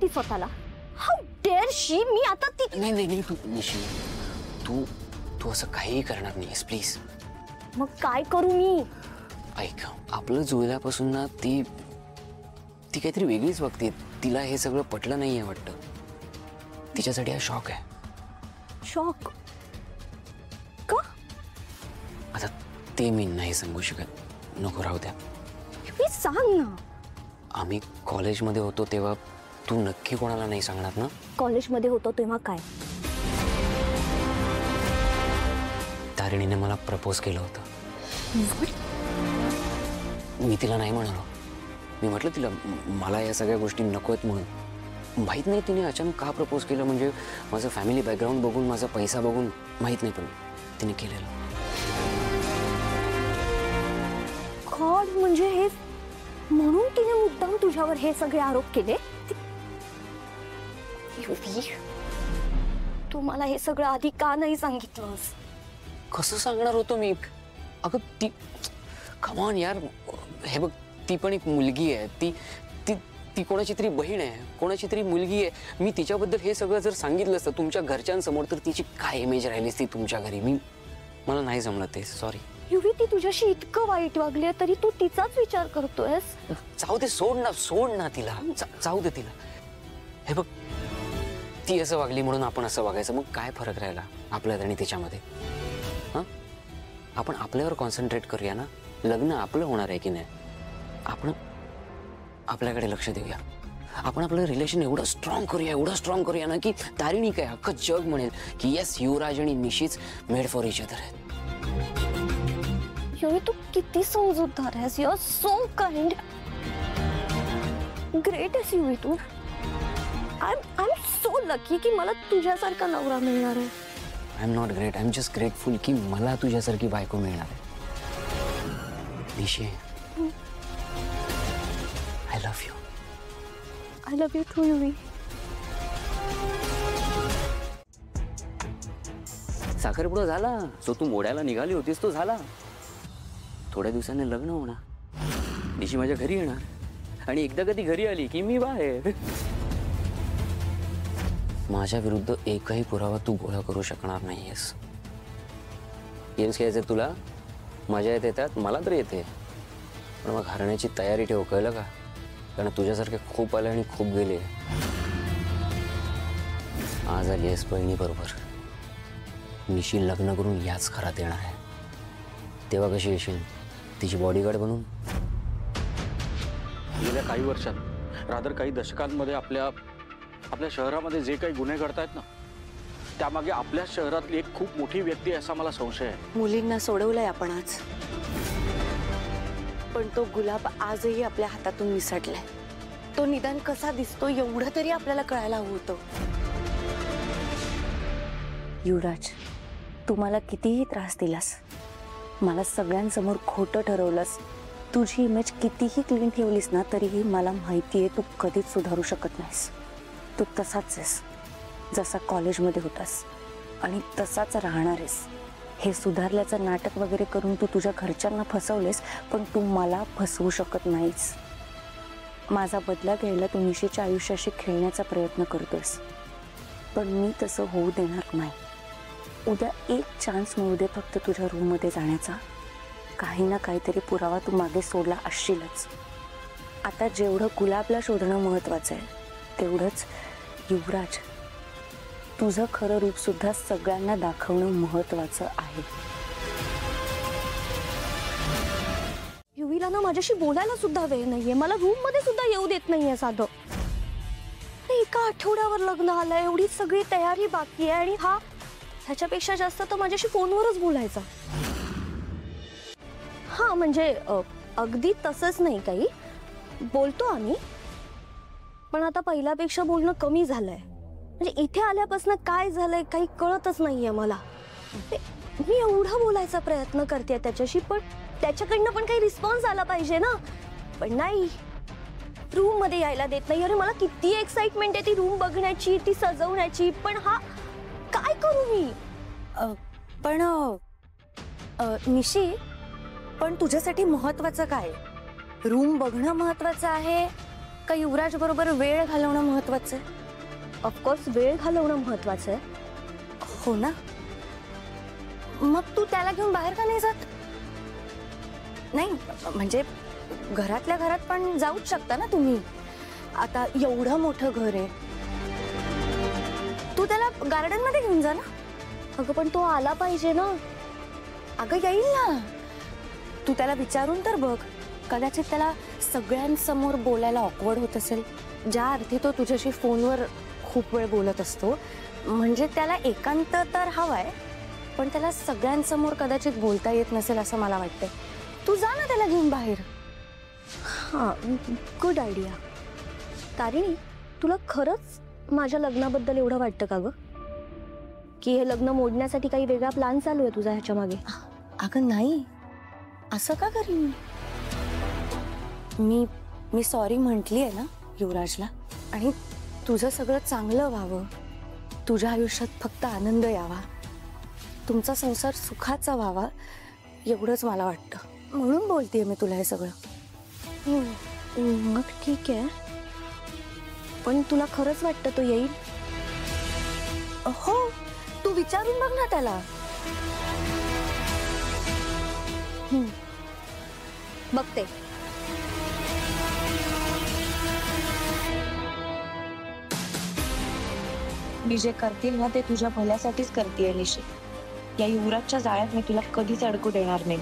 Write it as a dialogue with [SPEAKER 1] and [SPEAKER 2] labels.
[SPEAKER 1] ती स्वतःला? How dare शी? मी आता ती
[SPEAKER 2] नाही नाही नाही, तू निशी, तू तू असं काही करणार नाहीस प्लीज.
[SPEAKER 1] मग काय करू मी?
[SPEAKER 2] ऐक, आपलं जुळल्यापासून ना ती ती काहीतरी वेगळीच बघते. तिला हे सगळं पटलं नाहीये वाटतं. तिच्यासाठी हा शॉक आहे.
[SPEAKER 1] शॉक का?
[SPEAKER 2] आता ते मी नाही सांगू शकत. नको, राहू द्या.
[SPEAKER 1] मी सांग ना.
[SPEAKER 2] आम्ही कॉलेजमध्ये होतो तेव्हा तू नक्की कोणाला नाही सांगणार ना?
[SPEAKER 1] कॉलेजमध्ये होतो तेव्हा काय?
[SPEAKER 2] तारिणीने मला प्रपोज केलं होतं. मी तिला नाही म्हणालो. मी म्हटलं तिला मला या सगळ्या गोष्टी नको आहेत म्हणून. माहीत नाही तिने अचानक का प्रपोज केलं. म्हणजे माझं फॅमिली बॅकग्राऊंड बघून, माझा पैसा बघून माहीत नाही, पण तिने केलेलं.
[SPEAKER 1] गॉड, म्हणजे हे म्हणून तिने मुद्दाम तुझ्यावर हे सगळे आरोप केले? तू मला हे सगळं आधी का नाही सांगितलंस?
[SPEAKER 2] कसं सांगणार होतो मी? अगं ती कम ऑन यार, हे बघ, ती पण एक मुलगी आहे. ती ती ती कोणाची तरी बहीण आहे, कोणाची तरी मुलगी आहे. मी तिच्याबद्दल हे सगळं जर सांगितलं असतं तुमच्या घरच्यांसमोर तर तिची काय इमेज राहिलीस ती तुमच्या घरी. मला नाही जमलं ते, सॉरी.
[SPEAKER 1] युवी, ती तुझ्याशी इतकं वाईट वागली तरी तू तिचाच विचार करतोयस?
[SPEAKER 2] जाऊ दे, सोड ना तिला, जाऊ दे तिला. हे बघ, ती असं वागली म्हणून आपण असं वागायचं, मग काय फरक राहिला आपल्यात आणि तिच्यामध्ये? हां, आपण आपल्यावर कॉन्सन्ट्रेट करूया ना. लग्न आपलं होणार आहे की नाही, आपण आपल्याकडे लक्ष देऊया. आपण आपलं रिलेशन एवढं स्ट्रॉंग करूया ना की तारिणी काय अख्खं जग म्हणेल की येस, युवराज आणि निशीच मेड फॉर इच अदर आहेत.
[SPEAKER 1] युवी, तू किती समजूतदार आहेस. You are so kind. Great आहेस युवी तू. आय एम सो लकी की मला तुझ्यासारखा नवरा मिळणार आहे.
[SPEAKER 2] I am not great, I am just grateful की मला तुझ्यासारखी बायको मिळणार आहे. Nishi, I love you.
[SPEAKER 1] I love you too Yuvi.
[SPEAKER 2] साखरपुडा झाला, जो तू मोड्याला निघाली होतीस तो झाला. थोड्या दिवसांनी लग्न होणार. निशी माझ्या घरी येणार आणि एकदा कधी घरी आली की मी बाहेर. माझ्या विरुद्ध एकही पुरावा तू गोळा करू शकणार नाहीयेस. गेम्स खेळायचे तुला, मजा येते त्यात, मला तर येते, पण मग हरण्याची तयारी ठेव, कळलं का? कारण तुझ्यासारखे खूप आले आणि खूप गेले. आज आली आहेस बहिणी बरोबर. निशी लग्न करून याच खरात येणार आहे. तेव्हा कशी येशील? तिची बॉडीगार्ड बनून?
[SPEAKER 3] गेल्या काही वर्षात, रादर काही दशकांमध्ये आपल्या शहरामध्ये जे काही गुन्हे घडतायत ना, त्यामागे आपल्या शहरातली एक खूप मोठी व्यक्ती आहे असा मला संशय आहे.
[SPEAKER 4] मुलींना सोडवलंय आपण आज, पण तो गुलाब आजही आपल्या हातातून निसटलाय. तो निदान कसा दिसतो एवढं तरी आपल्याला कळायला हवं होतं. युवराज, तू मला कितीही त्रास दिलास, मला सगळ्यांसमोर खोटं ठरवलंस, तुझी इमेज कितीही क्लीन ठेवलीस ना, तरीही मला माहिती आहे तू कधीच सुधारू शकत नाहीस. तू तसाच आहेस जसा कॉलेजमध्ये होतास आणि तसाच राहणार आहेस. हे सुधारल्याचं नाटक वगैरे करून तू तुझ्या घरच्यांना फसवलेस, पण तू मला फसवू शकत नाहीस. माझा बदला घ्यायला तू निशीच्या आयुष्याशी खेळण्याचा प्रयत्न करतोयस, पण मी तसं होऊ देणार नाही. उद्या एक चान्स मिळू दे फक्त तुझ्या रूममध्ये जाण्याचा. काही ना काहीतरी पुरावा तू मागे सोडला असशीलच. आता जेवढं गुलाबला शोधणं महत्त्वाचं आहे तेवढंच युवराज, तुझं खरं रूप सुद्धा सगळ्यांना दाखवणं महत्त्वाचं आहे.
[SPEAKER 1] युवीला ना माझ्याशी बोलायला सुद्धा वेळ नाहीये. मला रूम मध्ये सुद्धा येऊ देत नाहीये साधं. एका आठवड्यावर लग्न आलंय, एवढी सगळी तयारी बाकी आहे आणि हा ह्याच्यापेक्षा जास्त तर माझ्याशी फोनवरच बोलायचा. हा म्हणजे अगदी तसंच नाही, काही बोलतो आम्ही, पण आता पहिल्यापेक्षा बोलणं कमी झालंय. म्हणजे इथे आल्यापासून काय झालंय काही कळतच नाहीये मला. मी एवढा बोलायचा प्रयत्न करते त्याच्याशी, पण त्याच्याकडनं पण काही रिस्पॉन्स आला पाहिजे ना. पण नाही, रूम मध्ये यायला देत नाही. अरे मला किती एक्साइटमेंट आहे ती रूम बघण्याची, ती सजवण्याची, पण हा काय करू मी?
[SPEAKER 4] पण निशी, पण तुझ्यासाठी महत्त्वाचं काय? रूम बघणं महत्त्वाचं आहे का युवराज बरोबर वेळ घालवणं महत्वाचं आहे?
[SPEAKER 1] ऑफकोर्स वेळ घालवणं महत्वाचं आहे.
[SPEAKER 4] हो ना. मग तू त्याला घेऊन बाहेर का नाही जात? नाही म्हणजे घरातल्या घरात पण जाऊच शकता ना तुम्ही. आता एवढं मोठं घर आहे, तू त्याला गार्डन मध्ये घेऊन जा ना.
[SPEAKER 1] अगं पण तो आला पाहिजे ना.
[SPEAKER 4] अगं येईल ना. तू त्याला विचारून तर बघ. कदाचित त्याला सगळ्यांसमोर बोलायला ऑकवर्ड होत असेल, ज्या अर्थी तो तुझ्याशी फोनवर खूप वेळ बोलत असतो. म्हणजे त्याला एकांत तर हवाय, पण त्याला सगळ्यांसमोर कदाचित बोलता येत नसेल असं मला वाटतंय. तू जा ना त्याला घेऊन बाहेर.
[SPEAKER 1] हा, गुड आयडिया. तारिणी, तुला खरंच माझ्या लग्नाबद्दल एवढं वाटतं का ग, की हे लग्न मोडण्यासाठी काही वेगळा प्लॅन चालू आहे तुझा ह्याच्या मागे?
[SPEAKER 4] अगं नाही, असं का करीन मी? मी सॉरी म्हटली आहे ना युवराजला. आणि तुझं सगळं चांगलं व्हावं, तुझ्या आयुष्यात फक्त आनंद यावा, तुमचा संसार सुखाचा व्हावा, एवढंच मला वाटतं. म्हणून बोलतेय मी तुला हे सगळं.
[SPEAKER 1] मग ठीक आहे, पण तुला खरंच वाटतं तो येईल?
[SPEAKER 4] हो, तू विचारून बघ ना त्याला.
[SPEAKER 1] बघते.
[SPEAKER 5] मी जे करतील ना ते तुझ्या भल्यासाठीच करतेय निशी. या युवराजच्या जाळ्यात मी तुला कधीच अडकू देणार नाही.